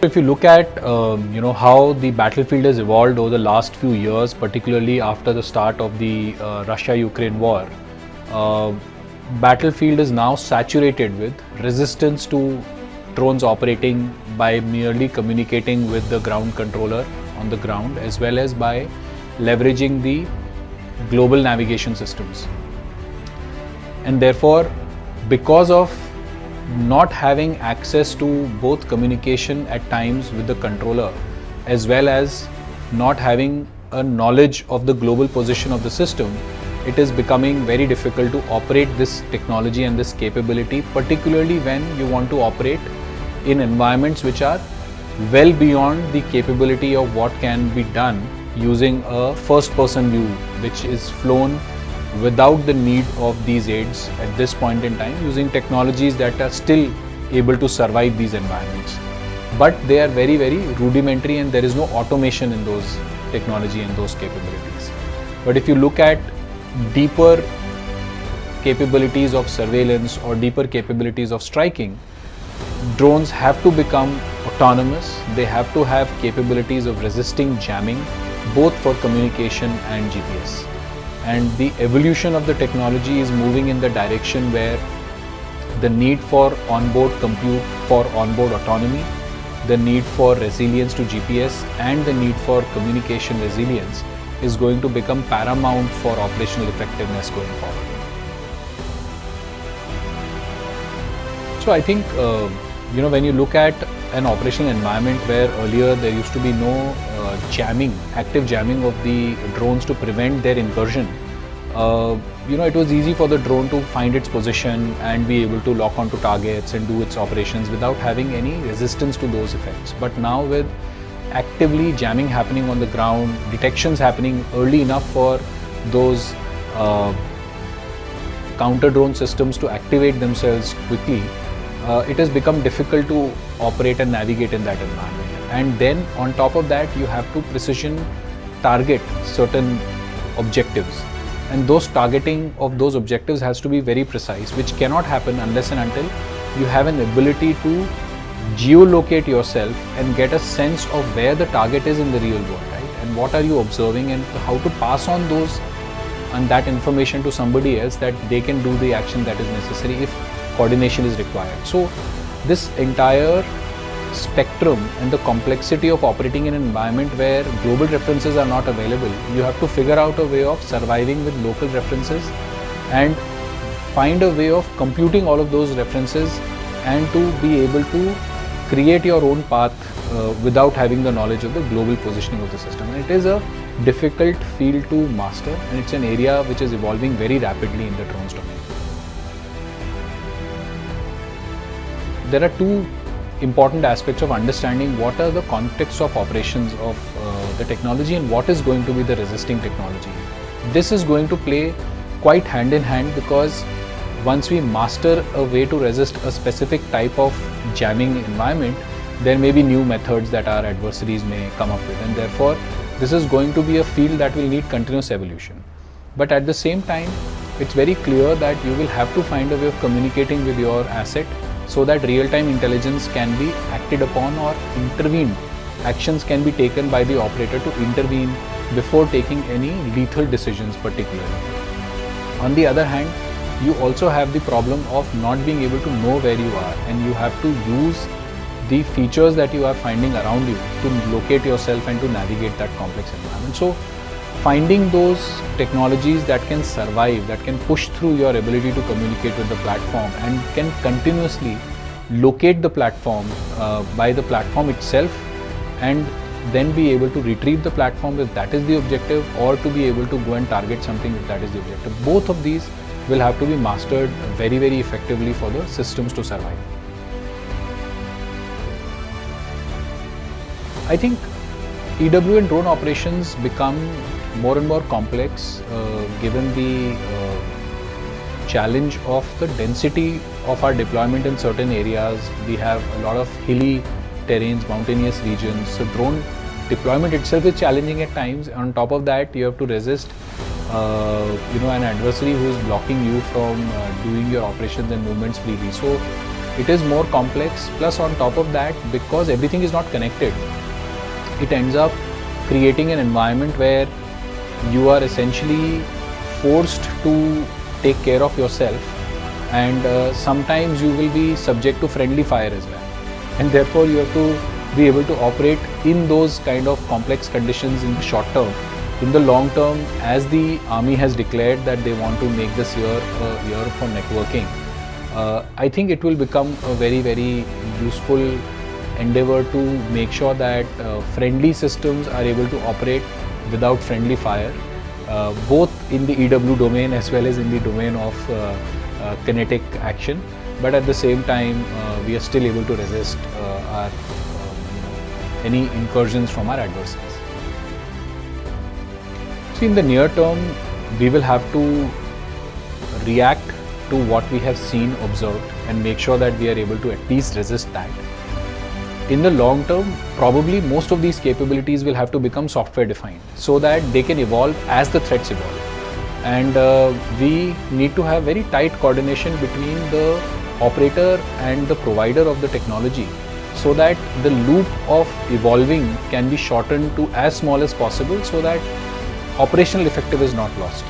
If you look at how the battlefield has evolved over the last few years, particularly after the start of the Russia-Ukraine war, uh, battlefield is now saturated with resistance to drones operating by merely communicating with the ground controller on the ground, as well as by leveraging the global navigation systems. And therefore, because of not having access to both communication at times with the controller, as well as not having a knowledge of the global position of the system, it is becoming very difficult to operate this technology and this capability, particularly when you want to operate in environments which are well beyond the capability of what can be done using a first person view, which is flown without the need of these aids at this point in time, using technologies that are still able to survive these environments. But they are very, very rudimentary, and there is no automation in those technology and those capabilities. But if you look at deeper capabilities of surveillance or deeper capabilities of striking, drones have to become autonomous. They have to have capabilities of resisting jamming, both for communication and GPS. And the evolution of the technology is moving in the direction where the need for onboard compute for onboard autonomy, the need for resilience to GPS, and the need for communication resilience is going to become paramount for operational effectiveness going forward. So I think when you look at an operational environment where earlier there used to be no active jamming of the drones to prevent their incursion, it was easy for the drone to find its position and be able to lock onto targets and do its operations without having any resistance to those effects. But now, with actively jamming happening on the ground, detections happening early enough for those counter drone systems to activate themselves quickly, it has become difficult to operate and navigate in that environment. And then on top of that, you have to precision target certain objectives, and those targeting of those objectives has to be very precise, which cannot happen unless and until you have an ability to geolocate yourself and get a sense of where the target is in the real world, right? And what are you observing, and how to pass on those and that information to somebody else that they can do the action that is necessary if coordination is required. So this entire spectrum and the complexity of operating in an environment where global references are not available, you have to figure out a way of surviving with local references and find a way of computing all of those references and to be able to create your own path without having the knowledge of the global positioning of the system. And it is a difficult field to master, and it's an area which is evolving very rapidly in the drones domain. There are two important aspects of understanding what are the contexts of operations of the technology and what is going to be the resisting technology. This is going to play quite hand in hand, because once we master a way to resist a specific type of jamming environment, there may be new methods that our adversaries may come up with, and therefore this is going to be a field that will need continuous evolution. But at the same time, it's very clear that you will have to find a way of communicating with your asset so that real-time intelligence can be acted upon or intervened. Actions can be taken by the operator to intervene before taking any lethal decisions particularly. On the other hand, you also have the problem of not being able to know where you are, and you have to use the features that you are finding around you to locate yourself and to navigate that complex environment. So finding those technologies that can survive, that can push through your ability to communicate with the platform and can continuously locate the platform by the platform itself, and then be able to retrieve the platform if that is the objective, or to be able to go and target something if that is the objective. Both of these will have to be mastered very, very effectively for the systems to survive. I think EW and drone operations become more and more complex given the challenge of the density of our deployment in certain areas. We have a lot of hilly terrains, mountainous regions, so drone deployment itself is challenging at times. On top of that, you have to resist an adversary who is blocking you from doing your operations and movements freely. So it is more complex. Plus on top of that, because everything is not connected, it ends up creating an environment where you are essentially forced to take care of yourself, and sometimes you will be subject to friendly fire as well, and therefore you have to be able to operate in those kind of complex conditions in the short term. In the long term, as the army has declared that they want to make this year a year for networking, I think it will become a very, very useful endeavor to make sure that friendly systems are able to operate without friendly fire, both in the EW domain as well as in the domain of kinetic action. But at the same time, we are still able to resist our any incursions from our adversaries. So in the near term, we will have to react to what we have seen, observed, and make sure that we are able to at least resist that. In the long term, probably most of these capabilities will have to become software defined so that they can evolve as the threats evolve. And we need to have very tight coordination between the operator and the provider of the technology, so that the loop of evolving can be shortened to as small as possible, so that operational effectiveness is not lost.